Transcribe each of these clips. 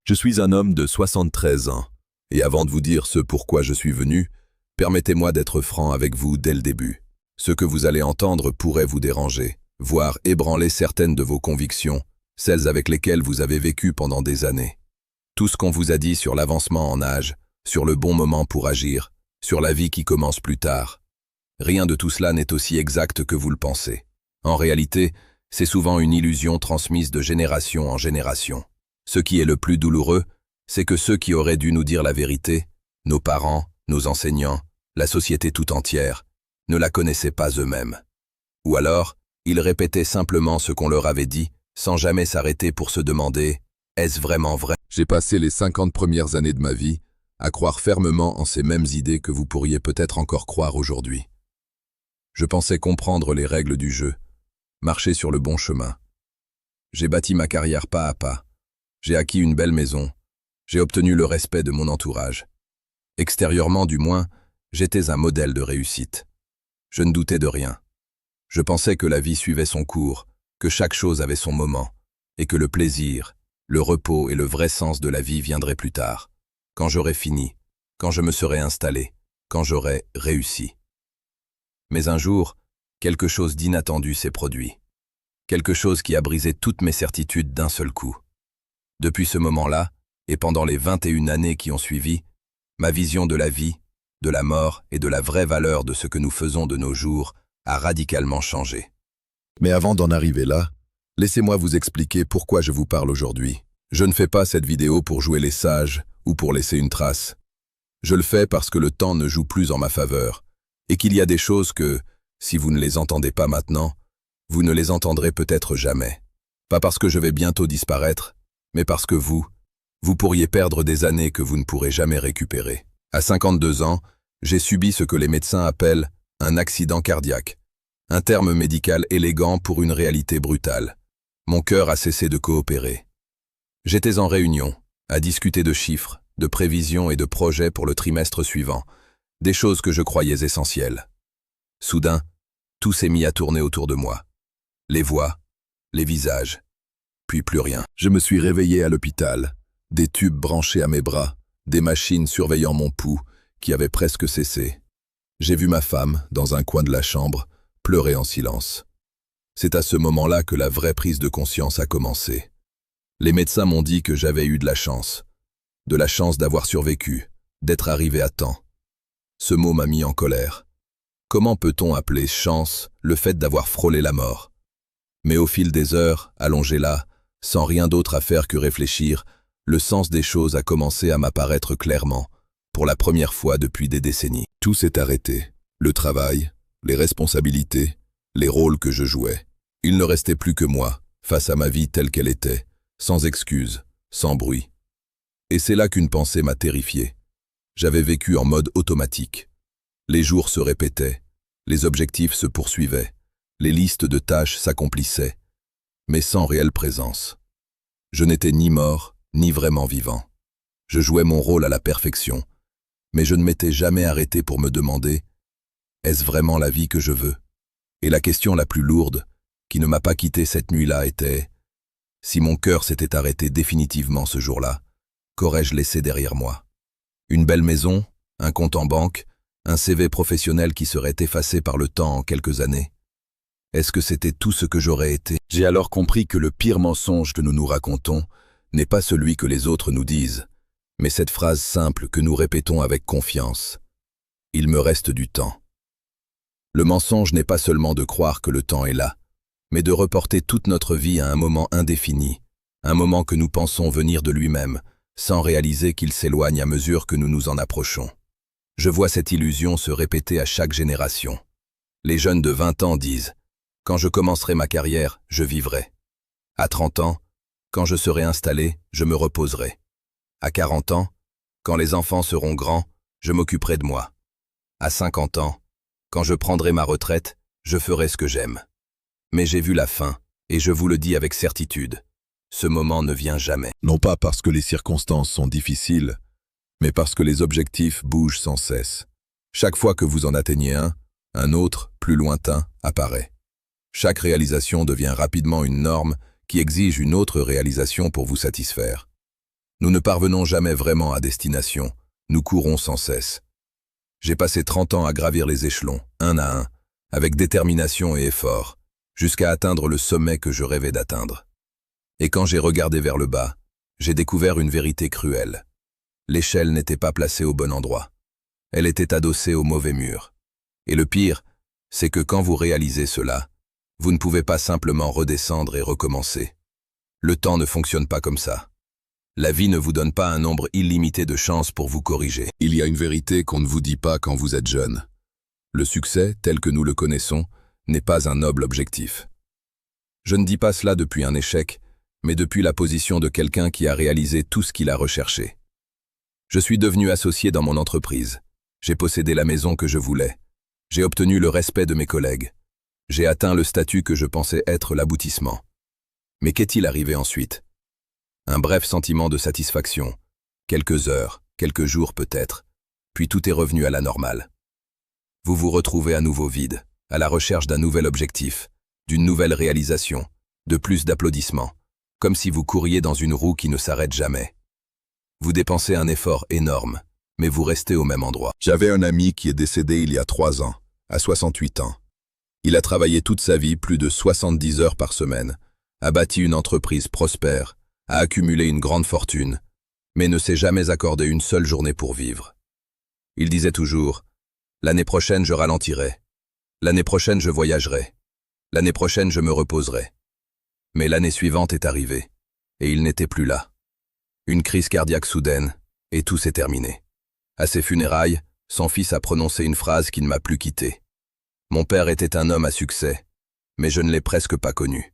Je suis un homme de 73 ans, et avant de vous dire ce pourquoi je suis venu, permettez-moi d'être franc avec vous dès le début. Ce que vous allez entendre pourrait vous déranger, voire ébranler certaines de vos convictions, celles avec lesquelles vous avez vécu pendant des années. Tout ce qu'on vous a dit sur l'avancement en âge, sur le bon moment pour agir, sur la vie qui commence plus tard. Rien de tout cela n'est aussi exact que vous le pensez. En réalité, c'est souvent une illusion transmise de génération en génération. Ce qui est le plus douloureux, c'est que ceux qui auraient dû nous dire la vérité, nos parents, nos enseignants, la société tout entière, ne la connaissaient pas eux-mêmes. Ou alors, ils répétaient simplement ce qu'on leur avait dit, sans jamais s'arrêter pour se demander « Est-ce vraiment vrai ?» J'ai passé les 50 premières années de ma vie à croire fermement en ces mêmes idées que vous pourriez peut-être encore croire aujourd'hui. Je pensais comprendre les règles du jeu, marcher sur le bon chemin. J'ai bâti ma carrière pas à pas. J'ai acquis une belle maison. J'ai obtenu le respect de mon entourage. Extérieurement du moins, j'étais un modèle de réussite. Je ne doutais de rien. Je pensais que la vie suivait son cours, que chaque chose avait son moment, et que le plaisir, le repos et le vrai sens de la vie viendraient plus tard, quand j'aurais fini, quand je me serais installé, quand j'aurais réussi. Mais un jour, quelque chose d'inattendu s'est produit. Quelque chose qui a brisé toutes mes certitudes d'un seul coup. Depuis ce moment-là, et pendant les 21 années qui ont suivi, ma vision de la vie, de la mort et de la vraie valeur de ce que nous faisons de nos jours a radicalement changé. Mais avant d'en arriver là, laissez-moi vous expliquer pourquoi je vous parle aujourd'hui. Je ne fais pas cette vidéo pour jouer les sages ou pour laisser une trace. Je le fais parce que le temps ne joue plus en ma faveur, et qu'il y a des choses que, si vous ne les entendez pas maintenant, vous ne les entendrez peut-être jamais. Pas parce que je vais bientôt disparaître, mais parce que vous pourriez perdre des années que vous ne pourrez jamais récupérer. À 52 ans, j'ai subi ce que les médecins appellent un accident cardiaque, un terme médical élégant pour une réalité brutale. Mon cœur a cessé de coopérer. J'étais en réunion, à discuter de chiffres, de prévisions et de projets pour le trimestre suivant, des choses que je croyais essentielles. Soudain, tout s'est mis à tourner autour de moi. Les voix, les visages, puis plus rien. Je me suis réveillé à l'hôpital, des tubes branchés à mes bras, des machines surveillant mon pouls, qui avait presque cessé. J'ai vu ma femme, dans un coin de la chambre, pleurer en silence. C'est à ce moment-là que la vraie prise de conscience a commencé. Les médecins m'ont dit que j'avais eu de la chance d'avoir survécu, d'être arrivé à temps. Ce mot m'a mis en colère. Comment peut-on appeler chance le fait d'avoir frôlé la mort? Mais au fil des heures, allongé là, sans rien d'autre à faire que réfléchir, le sens des choses a commencé à m'apparaître clairement, pour la première fois depuis des décennies. Tout s'est arrêté. Le travail, les responsabilités, les rôles que je jouais. Il ne restait plus que moi, face à ma vie telle qu'elle était, sans excuses, sans bruit. Et c'est là qu'une pensée m'a terrifié. J'avais vécu en mode automatique. Les jours se répétaient, les objectifs se poursuivaient, les listes de tâches s'accomplissaient, mais sans réelle présence. Je n'étais ni mort, ni vraiment vivant. Je jouais mon rôle à la perfection, mais je ne m'étais jamais arrêté pour me demander « Est-ce vraiment la vie que je veux ?» Et la question la plus lourde, qui ne m'a pas quitté cette nuit-là, était « Si mon cœur s'était arrêté définitivement ce jour-là, qu'aurais-je laissé derrière moi? Une belle maison, un compte en banque, un CV professionnel qui serait effacé par le temps en quelques années? Est-ce que c'était tout ce que j'aurais été? J'ai alors compris que le pire mensonge que nous nous racontons n'est pas celui que les autres nous disent, mais cette phrase simple que nous répétons avec confiance. Il me reste du temps. Le mensonge n'est pas seulement de croire que le temps est là, mais de reporter toute notre vie à un moment indéfini, un moment que nous pensons venir de lui-même, sans réaliser qu'il s'éloigne à mesure que nous nous en approchons. Je vois cette illusion se répéter à chaque génération. Les jeunes de 20 ans disent « Quand je commencerai ma carrière, je vivrai. » À 30 ans, quand je serai installé, je me reposerai. À 40 ans, quand les enfants seront grands, je m'occuperai de moi. À 50 ans, quand je prendrai ma retraite, je ferai ce que j'aime. Mais j'ai vu la fin, et je vous le dis avec certitude. Ce moment ne vient jamais. Non pas parce que les circonstances sont difficiles, mais parce que les objectifs bougent sans cesse. Chaque fois que vous en atteignez un autre, plus lointain, apparaît. Chaque réalisation devient rapidement une norme qui exige une autre réalisation pour vous satisfaire. Nous ne parvenons jamais vraiment à destination, nous courons sans cesse. J'ai passé 30 ans à gravir les échelons, un à un, avec détermination et effort, jusqu'à atteindre le sommet que je rêvais d'atteindre. Et quand j'ai regardé vers le bas, j'ai découvert une vérité cruelle. L'échelle n'était pas placée au bon endroit. Elle était adossée au mauvais mur. Et le pire, c'est que quand vous réalisez cela, vous ne pouvez pas simplement redescendre et recommencer. Le temps ne fonctionne pas comme ça. La vie ne vous donne pas un nombre illimité de chances pour vous corriger. Il y a une vérité qu'on ne vous dit pas quand vous êtes jeune. Le succès, tel que nous le connaissons, n'est pas un noble objectif. Je ne dis pas cela depuis un échec, mais depuis la position de quelqu'un qui a réalisé tout ce qu'il a recherché. Je suis devenu associé dans mon entreprise. J'ai possédé la maison que je voulais. J'ai obtenu le respect de mes collègues. J'ai atteint le statut que je pensais être l'aboutissement. Mais qu'est-il arrivé ensuite? Un bref sentiment de satisfaction, quelques heures, quelques jours peut-être, puis tout est revenu à la normale. Vous vous retrouvez à nouveau vide, à la recherche d'un nouvel objectif, d'une nouvelle réalisation, de plus d'applaudissements, comme si vous couriez dans une roue qui ne s'arrête jamais. Vous dépensez un effort énorme, mais vous restez au même endroit. J'avais un ami qui est décédé il y a 3 ans, à 68 ans. Il a travaillé toute sa vie, plus de 70 heures par semaine, a bâti une entreprise prospère, a accumulé une grande fortune, mais ne s'est jamais accordé une seule journée pour vivre. Il disait toujours « L'année prochaine, je ralentirai. L'année prochaine, je voyagerai. L'année prochaine, je me reposerai. » Mais l'année suivante est arrivée, et il n'était plus là. Une crise cardiaque soudaine, et tout s'est terminé. À ses funérailles, son fils a prononcé une phrase qui ne m'a plus quitté. Mon père était un homme à succès, mais je ne l'ai presque pas connu.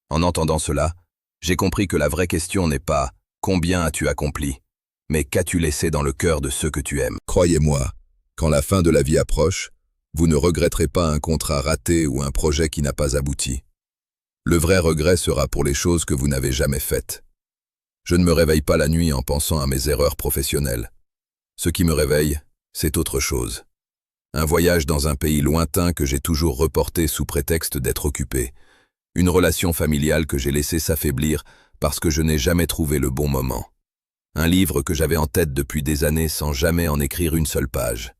En entendant cela, j'ai compris que la vraie question n'est pas « combien as-tu accompli ?», mais « qu'as-tu laissé dans le cœur de ceux que tu aimes ?» Croyez-moi, quand la fin de la vie approche, vous ne regretterez pas un contrat raté ou un projet qui n'a pas abouti. Le vrai regret sera pour les choses que vous n'avez jamais faites. Je ne me réveille pas la nuit en pensant à mes erreurs professionnelles. Ce qui me réveille, c'est autre chose. Un voyage dans un pays lointain que j'ai toujours reporté sous prétexte d'être occupé. Une relation familiale que j'ai laissée s'affaiblir parce que je n'ai jamais trouvé le bon moment. Un livre que j'avais en tête depuis des années sans jamais en écrire une seule page.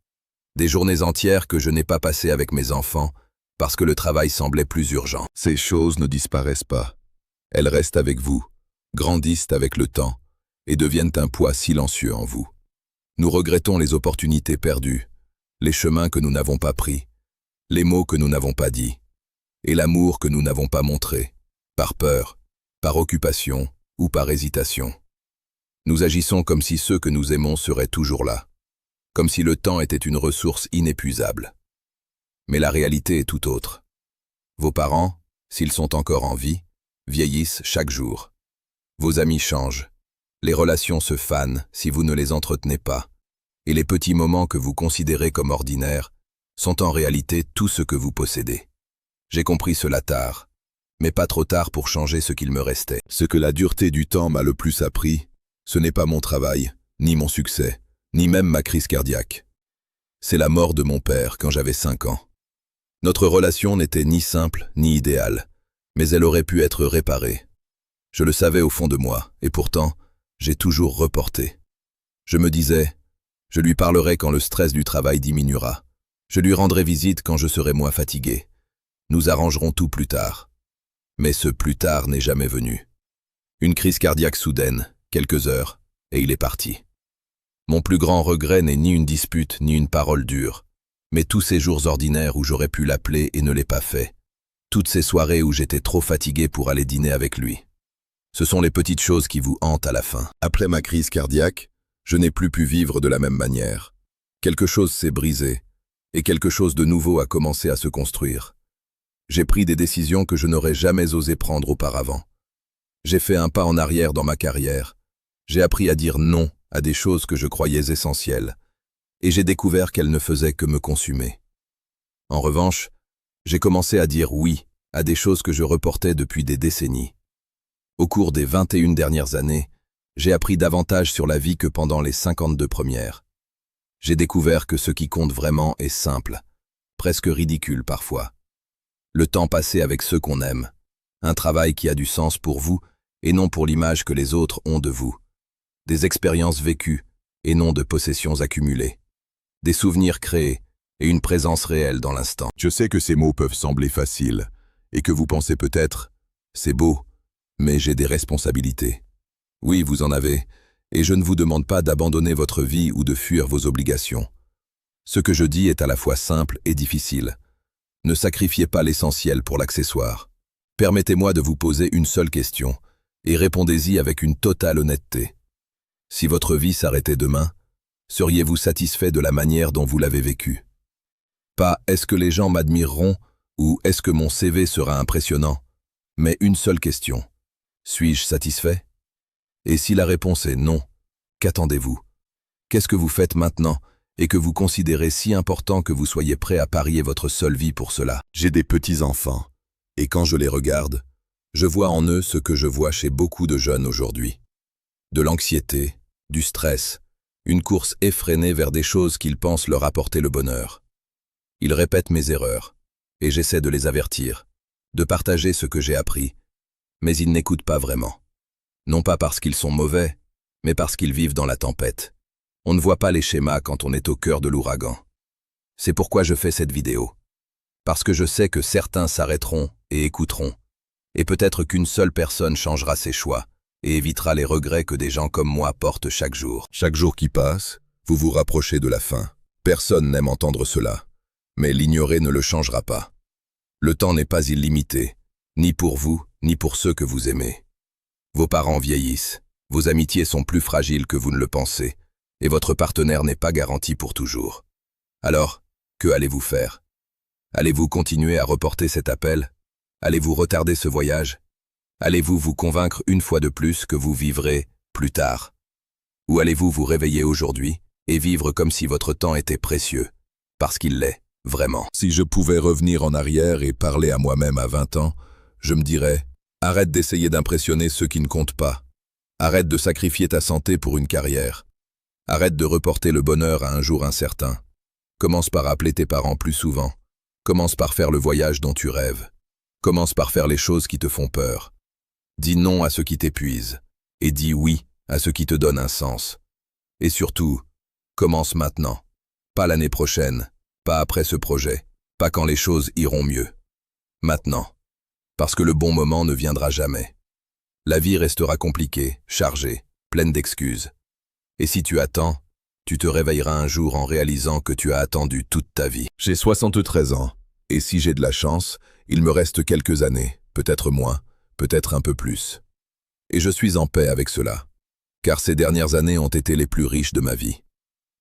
Des journées entières que je n'ai pas passées avec mes enfants parce que le travail semblait plus urgent. Ces choses ne disparaissent pas. Elles restent avec vous, grandissent avec le temps et deviennent un poids silencieux en vous. Nous regrettons les opportunités perdues, les chemins que nous n'avons pas pris, les mots que nous n'avons pas dits, et l'amour que nous n'avons pas montré, par peur, par occupation ou par hésitation. Nous agissons comme si ceux que nous aimons seraient toujours là, comme si le temps était une ressource inépuisable. Mais la réalité est tout autre. Vos parents, s'ils sont encore en vie, vieillissent chaque jour. Vos amis changent. Les relations se fanent si vous ne les entretenez pas. Et les petits moments que vous considérez comme ordinaires sont en réalité tout ce que vous possédez. J'ai compris cela tard, mais pas trop tard pour changer ce qu'il me restait. Ce que la dureté du temps m'a le plus appris, ce n'est pas mon travail, ni mon succès, ni même ma crise cardiaque. C'est la mort de mon père quand j'avais 5 ans. Notre relation n'était ni simple ni idéale, mais elle aurait pu être réparée. Je le savais au fond de moi, et pourtant, j'ai toujours reporté. Je me disais, je lui parlerai quand le stress du travail diminuera. Je lui rendrai visite quand je serai moins fatigué. Nous arrangerons tout plus tard. Mais ce plus tard n'est jamais venu. Une crise cardiaque soudaine, quelques heures, et il est parti. Mon plus grand regret n'est ni une dispute ni une parole dure, mais tous ces jours ordinaires où j'aurais pu l'appeler et ne l'ai pas fait. Toutes ces soirées où j'étais trop fatigué pour aller dîner avec lui. Ce sont les petites choses qui vous hantent à la fin. Après ma crise cardiaque, je n'ai plus pu vivre de la même manière. Quelque chose s'est brisé, et quelque chose de nouveau a commencé à se construire. J'ai pris des décisions que je n'aurais jamais osé prendre auparavant. J'ai fait un pas en arrière dans ma carrière. J'ai appris à dire non à des choses que je croyais essentielles, et j'ai découvert qu'elles ne faisaient que me consumer. En revanche, j'ai commencé à dire oui à des choses que je reportais depuis des décennies. Au cours des 21 dernières années, j'ai appris davantage sur la vie que pendant les 52 premières. J'ai découvert que ce qui compte vraiment est simple, presque ridicule parfois. Le temps passé avec ceux qu'on aime, un travail qui a du sens pour vous et non pour l'image que les autres ont de vous, des expériences vécues et non de possessions accumulées, des souvenirs créés et une présence réelle dans l'instant. Je sais que ces mots peuvent sembler faciles et que vous pensez peut-être « c'est beau, mais j'ai des responsabilités ». Oui, vous en avez, et je ne vous demande pas d'abandonner votre vie ou de fuir vos obligations. Ce que je dis est à la fois simple et difficile. Ne sacrifiez pas l'essentiel pour l'accessoire. Permettez-moi de vous poser une seule question, et répondez-y avec une totale honnêteté. Si votre vie s'arrêtait demain, seriez-vous satisfait de la manière dont vous l'avez vécue? Pas « est-ce que les gens m'admireront » ou « est-ce que mon CV sera impressionnant ?» mais une seule question. Suis-je satisfait? Et si la réponse est non, qu'attendez-vous? Qu'est-ce que vous faites maintenant et que vous considérez si important que vous soyez prêt à parier votre seule vie pour cela? J'ai des petits-enfants, et quand je les regarde, je vois en eux ce que je vois chez beaucoup de jeunes aujourd'hui. De l'anxiété, du stress, une course effrénée vers des choses qu'ils pensent leur apporter le bonheur. Ils répètent mes erreurs, et j'essaie de les avertir, de partager ce que j'ai appris, mais ils n'écoutent pas vraiment. Non pas parce qu'ils sont mauvais, mais parce qu'ils vivent dans la tempête. On ne voit pas les schémas quand on est au cœur de l'ouragan. C'est pourquoi je fais cette vidéo. Parce que je sais que certains s'arrêteront et écouteront, et peut-être qu'une seule personne changera ses choix et évitera les regrets que des gens comme moi portent chaque jour. Chaque jour qui passe, vous vous rapprochez de la fin. Personne n'aime entendre cela, mais l'ignorer ne le changera pas. Le temps n'est pas illimité, ni pour vous, ni pour ceux que vous aimez. Vos parents vieillissent, vos amitiés sont plus fragiles que vous ne le pensez, et votre partenaire n'est pas garanti pour toujours. Alors, que allez-vous faire? Allez-vous continuer à reporter cet appel? Allez-vous retarder ce voyage? Allez-vous vous convaincre une fois de plus que vous vivrez plus tard? Ou allez-vous vous réveiller aujourd'hui et vivre comme si votre temps était précieux, parce qu'il l'est, vraiment? Si je pouvais revenir en arrière et parler à moi-même à 20 ans, je me dirais « Arrête d'essayer d'impressionner ceux qui ne comptent pas. Arrête de sacrifier ta santé pour une carrière. Arrête de reporter le bonheur à un jour incertain. Commence par appeler tes parents plus souvent. Commence par faire le voyage dont tu rêves. Commence par faire les choses qui te font peur. Dis non à ce qui t'épuise, et dis oui à ce qui te donne un sens. Et surtout, commence maintenant. Pas l'année prochaine, pas après ce projet, pas quand les choses iront mieux. Maintenant. Parce que le bon moment ne viendra jamais. La vie restera compliquée, chargée, pleine d'excuses. Et si tu attends, tu te réveilleras un jour en réalisant que tu as attendu toute ta vie. J'ai 73 ans, et si j'ai de la chance, il me reste quelques années, peut-être moins, peut-être un peu plus. Et je suis en paix avec cela, car ces dernières années ont été les plus riches de ma vie.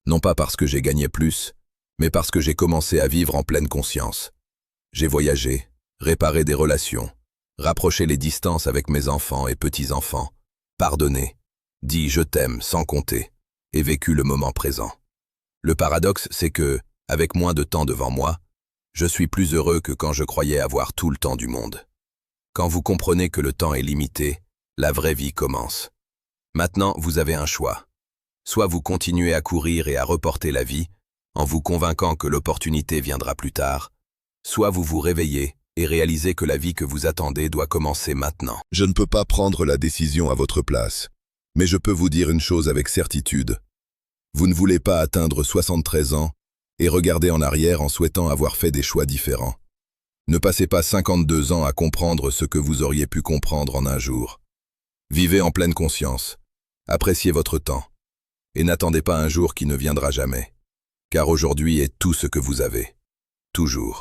Non pas parce que j'ai gagné plus, mais parce que j'ai commencé à vivre en pleine conscience. J'ai voyagé, réparé des relations, rapproché les distances avec mes enfants et petits-enfants, pardonné, dit « je t'aime » sans compter, et vécu le moment présent. Le paradoxe, c'est que, avec moins de temps devant moi, je suis plus heureux que quand je croyais avoir tout le temps du monde. Quand vous comprenez que le temps est limité, la vraie vie commence. Maintenant, vous avez un choix. Soit vous continuez à courir et à reporter la vie, en vous convainquant que l'opportunité viendra plus tard, soit vous vous réveillez et réalisez que la vie que vous attendez doit commencer maintenant. Je ne peux pas prendre la décision à votre place, mais je peux vous dire une chose avec certitude. Vous ne voulez pas atteindre 73 ans et regarder en arrière en souhaitant avoir fait des choix différents. Ne passez pas 52 ans à comprendre ce que vous auriez pu comprendre en un jour. Vivez en pleine conscience, appréciez votre temps, et n'attendez pas un jour qui ne viendra jamais, car aujourd'hui est tout ce que vous avez, toujours.